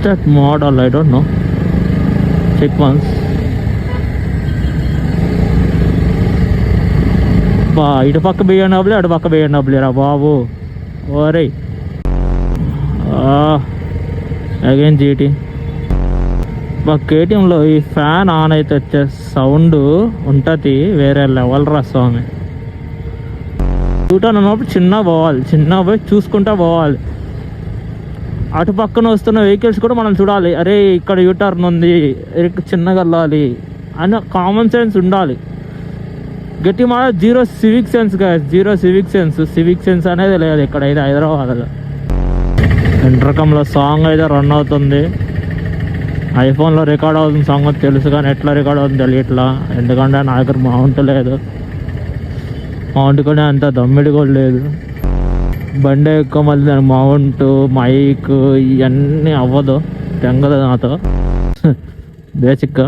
that model? I don't know. Check once. బా ఇటు పక్క BMW, అటు పక్క BMW రా బాబు. ఓరే అగైన్ GT. బా KTMలో ఈ ఫ్యాన్ ఆన్ అయితే వచ్చే సౌండ్ ఉంటుంది వేరే లెవెల్ రా స్వామి. యూటర్న్ అన్నప్పుడు చిన్న పోయి చూసుకుంటా పోవాలి. అటు పక్కన వస్తున్న వెహికల్స్ కూడా మనం చూడాలి. అరే ఇక్కడ యూటర్న్ ఉంది, చిన్నగా వెళ్ళాలి అని కామన్ సెన్స్ ఉండాలి. గట్టి మాట జీరో సివిక్ సెన్స్ అనేది లేదు ఇక్కడైతే హైదరాబాద్లో. ఇంటర్కంలో సాంగ్ అయితే రన్ అవుతుంది. ఐఫోన్లో రికార్డ్ అవుతుంది సాంగ్ తెలుసు, కానీ ఎట్లా రికార్డ్ అవుతుంది తెలియట్లా. ఎందుకంటే నా దగ్గర మౌంట్ లేదు, మౌంట్ కూడా అంత దమ్మిడి కూడా లేదు. బండి ఎక్కువ మళ్ళీ దాని మౌంట్ మైక్ ఇవన్నీ అవ్వదు, తెంగదు నాతో బేసిక్గా.